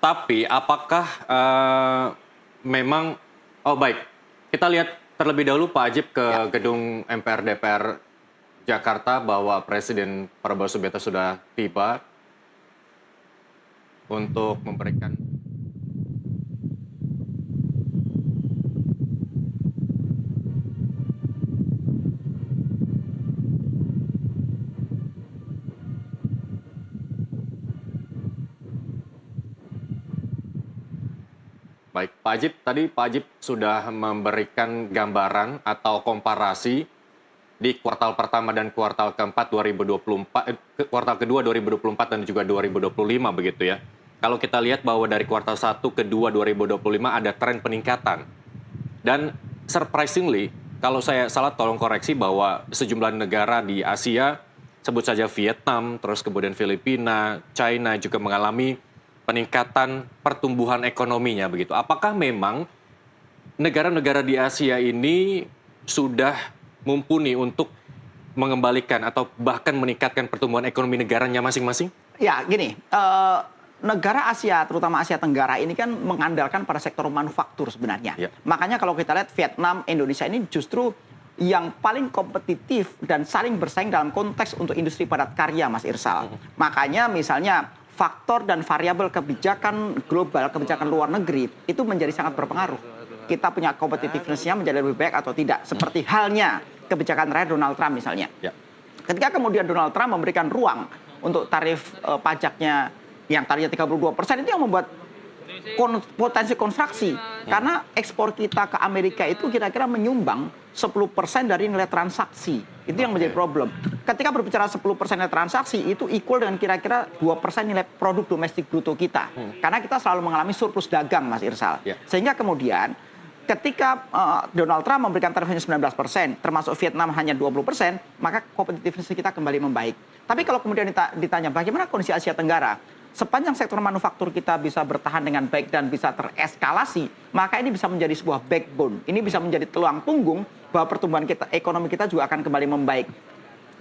Tapi apakah memang, oh baik, kita lihat terlebih dahulu Pak Ajib ke gedung MPR DPR Jakarta bahwa Presiden Prabowo Subianto sudah tiba untuk memberikan. Baik, Pak Ajib, tadi Pak Ajib sudah memberikan gambaran atau komparasi di kuartal pertama dan kuartal keempat 2024, kuartal kedua 2024 dan juga 2025 begitu ya. Kalau kita lihat bahwa dari kuartal 1 ke 2 2025 ada tren peningkatan. Dan surprisingly, kalau saya salah tolong koreksi bahwa sejumlah negara di Asia, sebut saja Vietnam, terus kemudian Filipina, China juga mengalami peningkatan pertumbuhan ekonominya begitu. Apakah memang negara-negara di Asia ini sudah mumpuni untuk mengembalikan atau bahkan meningkatkan pertumbuhan ekonomi negaranya masing-masing? Ya, gini, negara Asia, terutama Asia Tenggara ini kan mengandalkan pada sektor manufaktur sebenarnya. Ya. Makanya kalau kita lihat Vietnam, Indonesia ini justru yang paling kompetitif dan saling bersaing dalam konteks untuk industri padat karya, Mas Irsal. Makanya misalnya faktor dan variabel kebijakan global, kebijakan luar negeri itu menjadi sangat berpengaruh. Kita punya competitiveness-nya menjadi lebih baik atau tidak. Seperti halnya kebijakan terakhir Donald Trump misalnya. Ya. Ketika kemudian Donald Trump memberikan ruang untuk tarif pajaknya yang tadinya 32%, itu yang membuat potensi konstruksi. Karena ekspor kita ke Amerika itu kira-kira menyumbang 10% dari nilai transaksi. Itu yang menjadi problem. Ketika berbicara 10% nilai transaksi, itu equal dengan kira-kira 2% nilai produk domestik bruto kita. Karena kita selalu mengalami surplus dagang, Mas Irsal. Sehingga kemudian ketika Donald Trump memberikan tarifnya 19%, termasuk Vietnam hanya 20%, maka kompetitivitas kita kembali membaik. Tapi kalau kemudian ditanya bagaimana kondisi Asia Tenggara, sepanjang sektor manufaktur kita bisa bertahan dengan baik dan bisa tereskalasi, maka ini bisa menjadi sebuah backbone. Ini bisa menjadi tulang punggung bahwa pertumbuhan kita, ekonomi kita juga akan kembali membaik.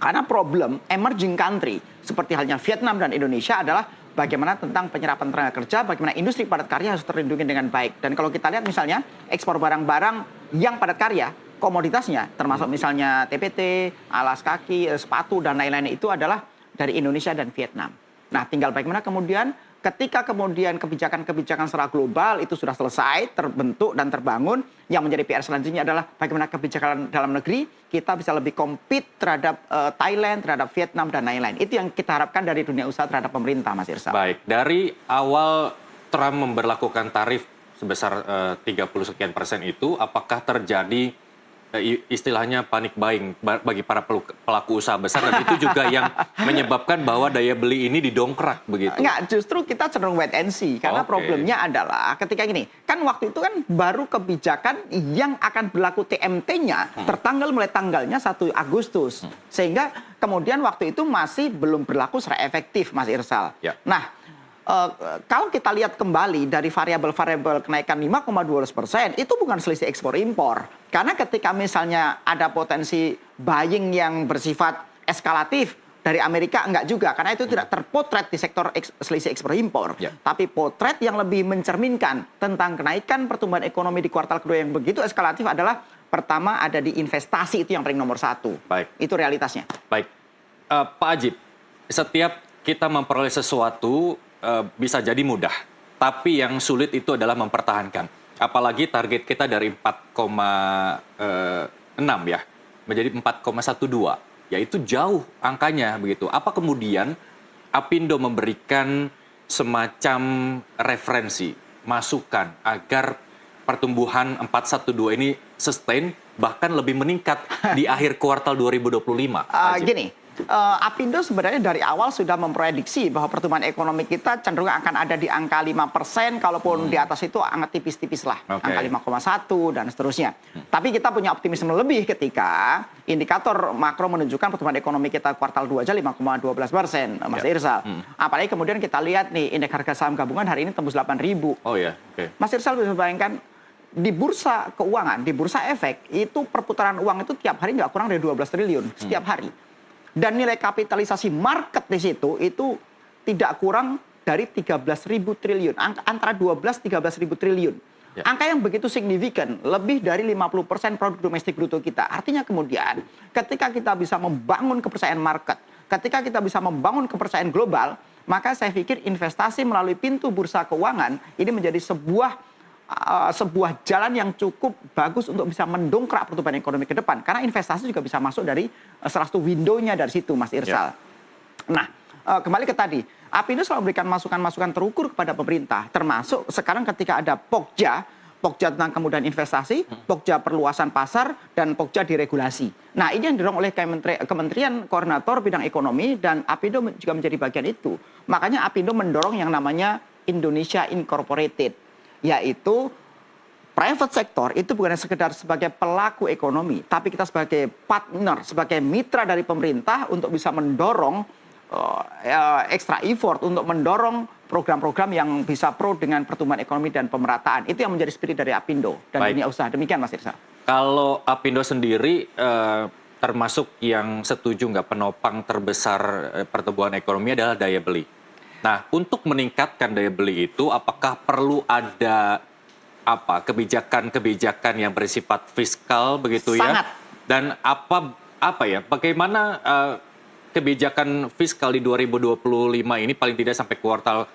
Karena problem emerging country seperti halnya Vietnam dan Indonesia adalah bagaimana tentang penyerapan tenaga kerja, bagaimana industri padat karya harus terlindungi dengan baik. Dan kalau kita lihat misalnya ekspor barang-barang yang padat karya, komoditasnya termasuk misalnya TPT, alas kaki, sepatu dan lain-lain itu adalah dari Indonesia dan Vietnam. Nah, tinggal bagaimana kemudian ketika kemudian kebijakan-kebijakan secara global itu sudah selesai, terbentuk dan terbangun, yang menjadi PR selanjutnya adalah bagaimana kebijakan dalam negeri kita bisa lebih compete terhadap Thailand, terhadap Vietnam dan lain-lain. Itu yang kita harapkan dari dunia usaha terhadap pemerintah, Mas Irsal. Baik, dari awal Trump memberlakukan tarif sebesar 30 sekian persen itu, apakah terjadi istilahnya panik buying bagi para pelaku usaha besar, dan itu juga yang menyebabkan bahwa daya beli ini didongkrak begitu? Enggak, justru kita cenderung wait and see. Karena problemnya adalah ketika gini, kan waktu itu kan baru kebijakan yang akan berlaku TMT-nya tertanggal mulai tanggalnya 1 Agustus. Sehingga kemudian waktu itu masih belum berlaku secara efektif, Mas Irsal. Ya. Nah, kalau kita lihat kembali dari variabel-variabel kenaikan 5,12%, itu bukan selisih ekspor impor. Karena ketika misalnya ada potensi buying yang bersifat eskalatif dari Amerika, enggak juga. Karena itu tidak terpotret di sektor selisih ekspor impor. Tapi potret yang lebih mencerminkan tentang kenaikan pertumbuhan ekonomi di kuartal kedua yang begitu eskalatif adalah pertama ada di investasi, itu yang paling nomor 1. Baik. Itu realitasnya. Baik. Pak Ajib, setiap kita memperoleh sesuatu bisa jadi mudah, tapi yang sulit itu adalah mempertahankan. Apalagi target kita dari 4,6 ya, menjadi 4,12, yaitu jauh angkanya begitu. Apa kemudian Apindo memberikan semacam referensi, masukan agar pertumbuhan 412 ini sustain, bahkan lebih meningkat di akhir kuartal 2025? Gini, Apindo sebenarnya dari awal sudah memprediksi bahwa pertumbuhan ekonomi kita cenderung akan ada di angka 5%, kalaupun di atas itu angka tipis-tipis lah, angka 5,1 dan seterusnya. Tapi kita punya optimisme lebih ketika indikator makro menunjukkan pertumbuhan ekonomi kita kuartal 2 aja 5,12%, Mas Irsal. Apalagi kemudian kita lihat nih, indeks harga saham gabungan hari ini tembus 8.000. Oh ya, Mas Irsal bisa bayangkan, di bursa keuangan, di bursa efek, itu perputaran uang itu tiap hari nggak kurang dari 12 triliun setiap hari. Dan nilai kapitalisasi market di situ itu tidak kurang dari 13.000 triliun, antara 12-13.000 triliun. Ya. Angka yang begitu signifikan, lebih dari 50% produk domestik bruto kita. Artinya kemudian ketika kita bisa membangun kepercayaan market, ketika kita bisa membangun kepercayaan global, maka saya pikir investasi melalui pintu bursa keuangan ini menjadi sebuah jalan yang cukup bagus untuk bisa mendongkrak pertumbuhan ekonomi ke depan. Karena investasi juga bisa masuk dari salah satu window-nya dari situ, Mas Irsal. Nah, kembali ke tadi, Apindo selalu memberikan masukan-masukan terukur kepada pemerintah, termasuk sekarang ketika ada Pokja tentang kemudahan investasi, Pokja perluasan pasar, dan Pokja diregulasi. Nah, ini yang didorong oleh Kementerian Koordinator Bidang Ekonomi, dan Apindo juga menjadi bagian itu. Makanya Apindo mendorong yang namanya Indonesia Incorporated, yaitu private sector itu bukan sekedar sebagai pelaku ekonomi, tapi kita sebagai partner, sebagai mitra dari pemerintah untuk bisa mendorong extra effort untuk mendorong program-program yang bisa pro dengan pertumbuhan ekonomi dan pemerataan. Itu yang menjadi spirit dari Apindo dan dunia usaha. Demikian, Mas Irsal. Kalau Apindo sendiri termasuk yang setuju nggak penopang terbesar pertumbuhan ekonomi adalah daya beli. Nah, untuk meningkatkan daya beli itu, apakah perlu ada kebijakan-kebijakan yang bersifat fiskal begitu ya? Sangat. Dan bagaimana kebijakan fiskal di 2025 ini paling tidak sampai kuartal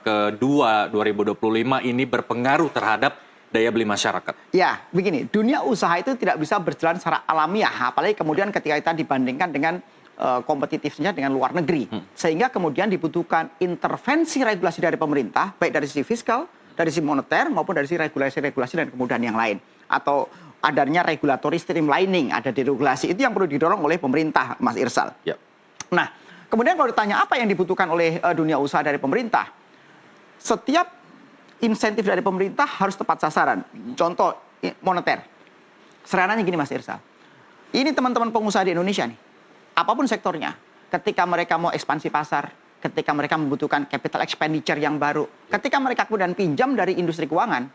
kedua 2025 ini berpengaruh terhadap daya beli masyarakat? Ya, begini, dunia usaha itu tidak bisa berjalan secara alamiah, apalagi kemudian ketika kita dibandingkan dengan kompetitifnya dengan luar negeri. Sehingga kemudian dibutuhkan intervensi regulasi dari pemerintah, baik dari sisi fiskal, dari sisi moneter, maupun dari sisi regulasi-regulasi dan kemudahan yang lain. Atau adanya regulatory streamlining, ada deregulasi. Itu yang perlu didorong oleh pemerintah, Mas Irsal. Ya. Nah, kemudian kalau ditanya apa yang dibutuhkan oleh dunia usaha dari pemerintah, setiap insentif dari pemerintah harus tepat sasaran. Contoh moneter. Sederhananya gini, Mas Irsal. Ini teman-teman pengusaha di Indonesia nih, apapun sektornya, ketika mereka mau ekspansi pasar, ketika mereka membutuhkan capital expenditure yang baru, ketika mereka kemudian pinjam dari industri keuangan,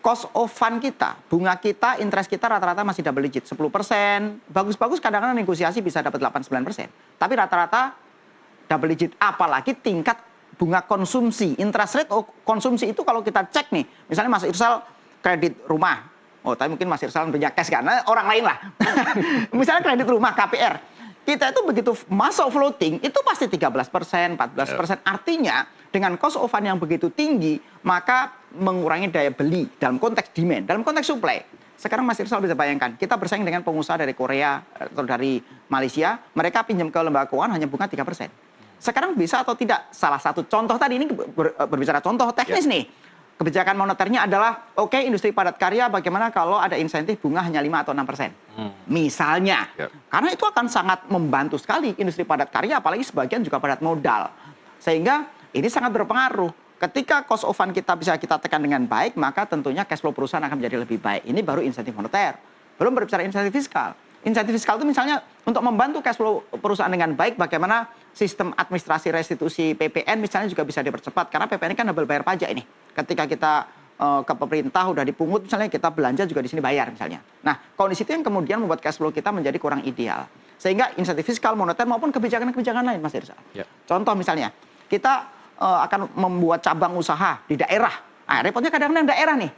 cost of fund kita, bunga kita, interest kita rata-rata masih double digit, 10%. Bagus-bagus kadang-kadang negosiasi bisa dapat 8-9%. Tapi rata-rata double digit. Apalagi tingkat bunga konsumsi. Interest rate konsumsi itu kalau kita cek nih, misalnya Mas Irsal kredit rumah. Oh, tapi mungkin Mas Irsal punya cash karena orang lain lah. Misalnya kredit rumah, KPR. Kita itu begitu masuk floating, itu pasti 13%, 14%. Artinya, dengan cost of fund yang begitu tinggi, maka mengurangi daya beli dalam konteks demand, dalam konteks supply. Sekarang Mas Irsal bisa bayangkan, kita bersaing dengan pengusaha dari Korea atau dari Malaysia, mereka pinjam ke lembaga keuangan hanya bunga 3%. Sekarang bisa atau tidak? Salah satu contoh tadi, ini berbicara contoh teknis nih. Kebijakan moneternya adalah, oke, industri padat karya bagaimana kalau ada insentif bunga hanya 5 atau 6%. Misalnya. Karena itu akan sangat membantu sekali industri padat karya, apalagi sebagian juga padat modal. Sehingga ini sangat berpengaruh. Ketika cost of fund kita bisa kita tekan dengan baik, maka tentunya cash flow perusahaan akan menjadi lebih baik. Ini baru insentif moneter. Belum berbicara insentif fiskal. Insentif fiskal itu misalnya untuk membantu cash flow perusahaan dengan baik, bagaimana sistem administrasi restitusi PPN misalnya juga bisa dipercepat. Karena PPN kan double bayar pajak ini. Ketika kita ke pemerintah udah dipungut, misalnya kita belanja juga di sini bayar misalnya. Nah, kondisi itu yang kemudian membuat cash flow kita menjadi kurang ideal. Sehingga insentif fiskal, moneter maupun kebijakan-kebijakan lain, Mas Irsal. Contoh misalnya, kita akan membuat cabang usaha di daerah. Nah, repotnya kadang-kadang daerah nih.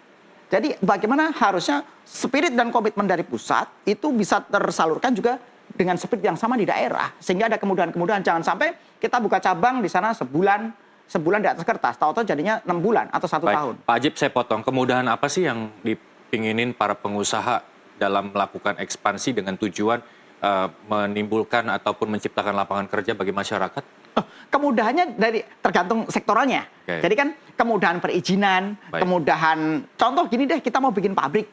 Jadi bagaimana harusnya spirit dan komitmen dari pusat itu bisa tersalurkan juga dengan spirit yang sama di daerah. Sehingga ada kemudahan-kemudahan. Jangan sampai kita buka cabang di sana sebulan di atas kertas. Tahu-tahu jadinya 6 bulan atau 1 tahun. Pak Ajib, saya potong. Kemudahan apa sih yang dipinginin para pengusaha dalam melakukan ekspansi dengan tujuan menimbulkan ataupun menciptakan lapangan kerja bagi masyarakat? Kemudahannya tergantung sektoralnya. Jadi kan kemudahan perizinan, kemudahan, contoh gini deh, kita mau bikin pabrik.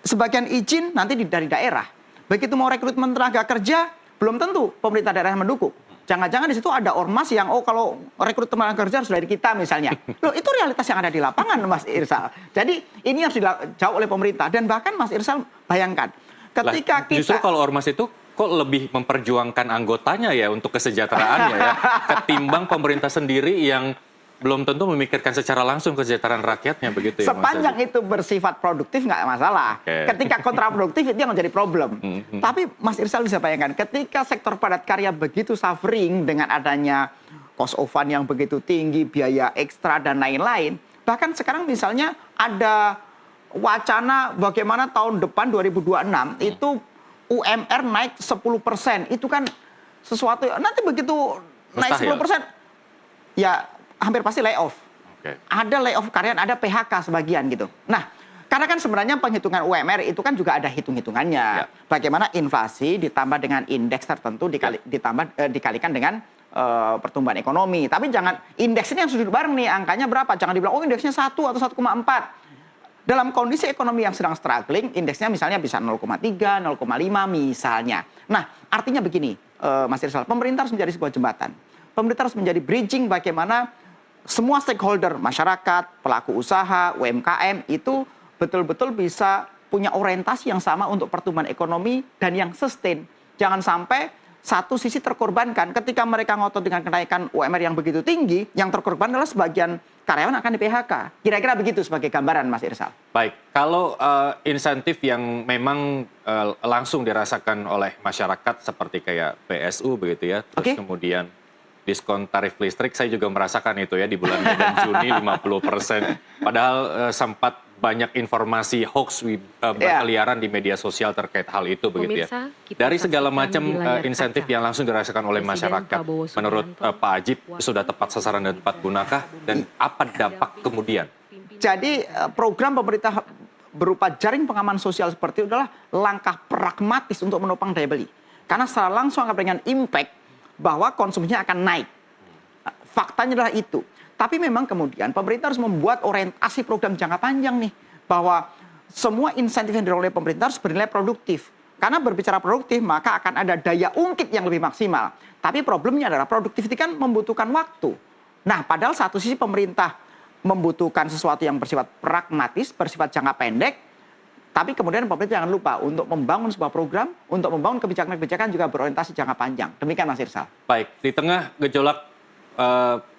Sebagian izin nanti dari daerah. Begitu mau rekrutmen tenaga kerja, belum tentu pemerintah daerah mendukung. Jangan-jangan di situ ada ormas yang, kalau rekrut tenaga kerja harus dari kita misalnya. Loh, itu realitas yang ada di lapangan, Mas Irsal. Jadi ini harus dijawab oleh pemerintah. Dan bahkan Mas Irsal bayangkan, ketika kita... Justru kalau ormas itu kok lebih memperjuangkan anggotanya ya untuk kesejahteraannya ya, ketimbang pemerintah sendiri yang belum tentu memikirkan secara langsung kesejahteraan rakyatnya, begitu ya? Sepanjang itu bersifat produktif nggak masalah. Ketika kontraproduktif itu yang menjadi problem. Tapi Mas Irsal bisa bayangkan, ketika sektor padat karya begitu suffering dengan adanya cost of fund yang begitu tinggi, biaya ekstra dan lain-lain. Bahkan sekarang misalnya ada wacana bagaimana tahun depan 2026 itu UMR naik 10%. Itu kan sesuatu nanti begitu naik 10%, ya hampir pasti layoff. Ada layoff karyawan, ada PHK sebagian gitu. Nah, karena kan sebenarnya penghitungan UMR itu kan juga ada hitung-hitungannya. Bagaimana inflasi ditambah dengan indeks tertentu dikalikan dengan pertumbuhan ekonomi. Tapi jangan indeks ini yang sudut bareng nih, angkanya berapa? Jangan dibilang oh indeksnya 1 atau 1,4. Dalam kondisi ekonomi yang sedang struggling, indeksnya misalnya bisa 0,3, 0,5 misalnya. Nah, artinya begini, Mas Irsal, pemerintah harus menjadi sebuah jembatan. Pemerintah harus menjadi bridging bagaimana semua stakeholder, masyarakat, pelaku usaha, UMKM itu betul-betul bisa punya orientasi yang sama untuk pertumbuhan ekonomi dan yang sustain. Jangan sampai satu sisi terkorbankan. Ketika mereka ngotot dengan kenaikan UMR yang begitu tinggi, yang terkorban adalah sebagian karyawan akan di PHK. Kira-kira begitu sebagai gambaran, Mas Irsal. Baik, kalau insentif yang memang langsung dirasakan oleh masyarakat seperti kayak PSU begitu ya, terus kemudian diskon tarif listrik, saya juga merasakan itu ya di bulan Mei dan Juni 50%. Padahal sempat banyak informasi hoax berkeliaran di media sosial terkait hal itu begitu ya. Dari segala macam insentif yang langsung dirasakan oleh masyarakat, menurut Pak Adjib sudah tepat sasaran dan tepat gunakah? Dan apa dampak kemudian? Jadi program pemerintah berupa jaring pengaman sosial seperti itu adalah langkah pragmatis untuk menopang daya beli. Karena secara langsung akan memberikan impact bahwa konsumsinya akan naik. Faktanya adalah itu. Tapi memang kemudian pemerintah harus membuat orientasi program jangka panjang nih. Bahwa semua insentif yang diperoleh pemerintah harus bernilai produktif. Karena berbicara produktif maka akan ada daya ungkit yang lebih maksimal. Tapi problemnya adalah produktivitas kan membutuhkan waktu. Nah, padahal satu sisi pemerintah membutuhkan sesuatu yang bersifat pragmatis, bersifat jangka pendek. Tapi kemudian pemerintah jangan lupa untuk membangun sebuah program, untuk membangun kebijakan-kebijakan juga berorientasi jangka panjang. Demikian Mas Irsal. Baik, di tengah gejolak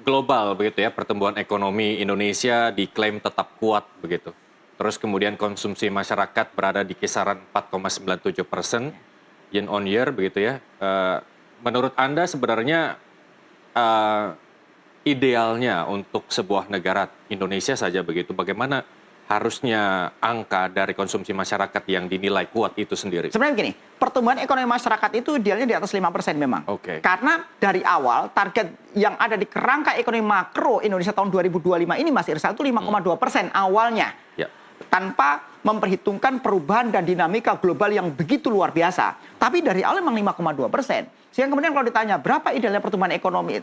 global begitu ya, pertumbuhan ekonomi Indonesia diklaim tetap kuat begitu. Terus kemudian konsumsi masyarakat berada di kisaran 4,97% year on year begitu ya. Menurut Anda sebenarnya idealnya untuk sebuah negara Indonesia saja begitu, bagaimana harusnya angka dari konsumsi masyarakat yang dinilai kuat itu sendiri? Sebenarnya begini, pertumbuhan ekonomi masyarakat itu idealnya di atas 5% memang. Karena dari awal target yang ada di kerangka ekonomi makro Indonesia tahun 2025 ini Mas Irsal itu 5,2% awalnya. Tanpa memperhitungkan perubahan dan dinamika global yang begitu luar biasa. Tapi dari awal memang 5,2%. Sehingga kemudian kalau ditanya berapa idealnya pertumbuhan ekonomi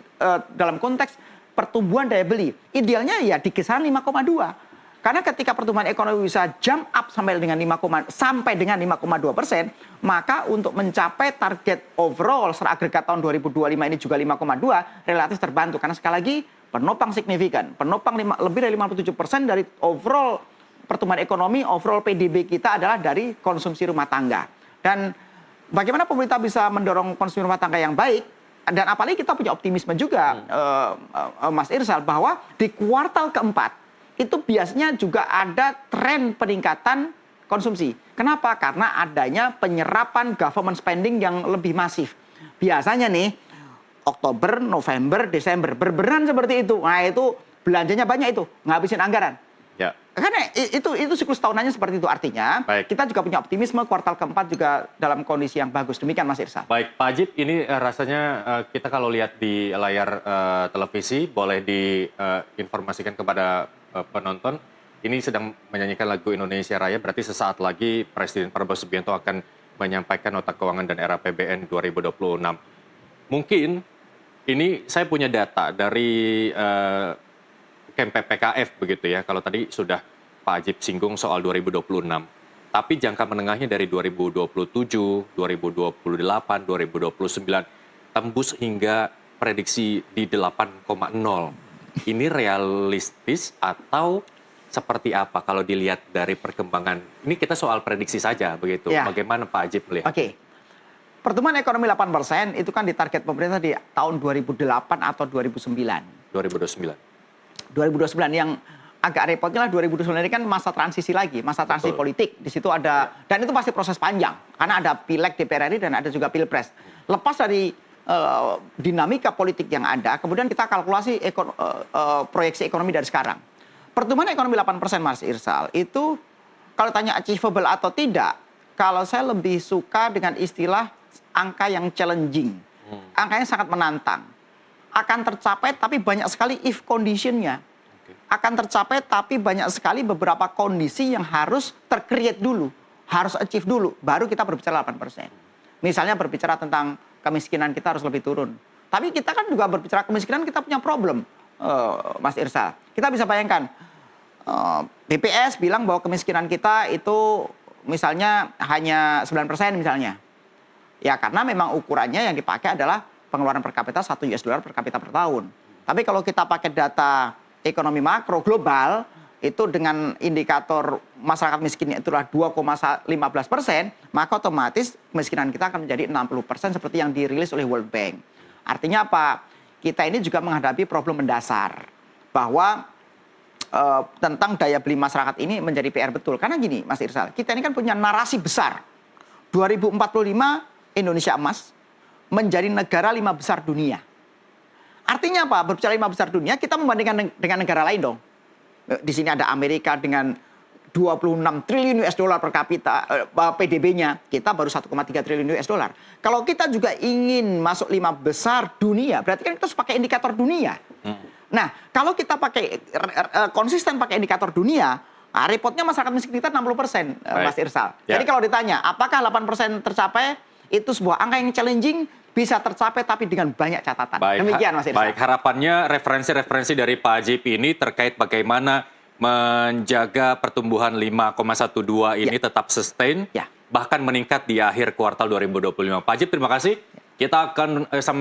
dalam konteks pertumbuhan daya beli, idealnya ya di kisaran 5,2%. Karena ketika pertumbuhan ekonomi bisa jump up sampai dengan 5,2%, maka untuk mencapai target overall secara agregat tahun 2025 ini juga 5,2 relatif terbantu. Karena sekali lagi penopang signifikan, penopang lebih dari 57% dari overall pertumbuhan ekonomi, overall PDB kita adalah dari konsumsi rumah tangga. Dan bagaimana pemerintah bisa mendorong konsumsi rumah tangga yang baik? Dan apalagi kita punya optimisme juga, Mas Irsal, bahwa di kuartal keempat itu biasanya juga ada tren peningkatan konsumsi. Kenapa? Karena adanya penyerapan government spending yang lebih masif. Biasanya nih, Oktober, November, Desember, berberan seperti itu. Nah itu belanjanya banyak itu, ngabisin anggaran. Ya. Karena itu siklus tahunannya seperti itu. Artinya, kita juga punya optimisme kuartal keempat juga dalam kondisi yang bagus. Demikian Mas Irsal. Baik, Pak Adjib, ini rasanya kita kalau lihat di layar televisi, boleh diinformasikan kepada penonton, ini sedang menyanyikan lagu Indonesia Raya, berarti sesaat lagi Presiden Prabowo Subianto akan menyampaikan nota keuangan dan RAPBN 2026. Mungkin ini saya punya data dari KMPPKF begitu ya, kalau tadi sudah Pak Adjib singgung soal 2026. Tapi jangka menengahnya dari 2027, 2028, 2029, tembus hingga prediksi di 8,0. Ini realistis atau seperti apa kalau dilihat dari perkembangan? Ini kita soal prediksi saja begitu. Bagaimana Pak Adjib melihat? Pertumbuhan ekonomi 8% itu kan ditarget pemerintah di tahun 2008 atau 2009. 2029 yang agak repotnya lah 2029 ini kan masa transisi lagi, masa transisi politik. Di situ ada, dan itu pasti proses panjang. Karena ada pileg DPR RI dan ada juga pilpres. Lepas dari dinamika politik yang ada, kemudian kita kalkulasi proyeksi ekonomi dari sekarang. Pertumbuhan ekonomi 8% Mas Irsal, itu kalau tanya achievable atau tidak, kalau saya lebih suka dengan istilah angka yang challenging. Angkanya sangat menantang. Akan tercapai tapi banyak sekali if condition-nya. Akan tercapai tapi banyak sekali beberapa kondisi yang harus tercreate dulu. Harus achieve dulu, baru kita berbicara 8%. Misalnya berbicara tentang kemiskinan kita harus lebih turun. Tapi kita kan juga berbicara kemiskinan, kita punya problem, Mas Irsal. Kita bisa bayangkan, BPS bilang bahwa kemiskinan kita itu misalnya hanya 9% misalnya. Ya karena memang ukurannya yang dipakai adalah pengeluaran per kapita $1 per kapita per tahun. Tapi kalau kita pakai data ekonomi makro global, itu dengan indikator masyarakat miskinnya itulah 2,15%, maka otomatis kemiskinan kita akan menjadi 60% seperti yang dirilis oleh World Bank. Artinya apa? Kita ini juga menghadapi problem mendasar bahwa tentang daya beli masyarakat ini menjadi PR betul. Karena gini, Mas Irsal, kita ini kan punya narasi besar. 2045 Indonesia emas menjadi negara 5 besar dunia. Artinya apa? Berbicara 5 besar dunia, kita membandingkan dengan negara lain dong. Di sini ada Amerika dengan 26 triliun US dollar per kapita PDB-nya, kita baru 1,3 triliun US dollar. Kalau kita juga ingin masuk 5 besar dunia, berarti kan kita harus pakai indikator dunia. Nah, kalau kita pakai konsisten pakai indikator dunia, repotnya masyarakat miskin kita 60%, Mas Irsal. Ya. Jadi kalau ditanya, apakah 8% tercapai? Itu sebuah angka yang challenging, bisa tercapai tapi dengan banyak catatan. Demikian, Mas Irsal. Baik, harapannya referensi-referensi dari Pak Ajip ini terkait bagaimana menjaga pertumbuhan 5,12 ini tetap sustain, bahkan meningkat di akhir kuartal 2025. Pak Ajip, terima kasih. Kita akan sama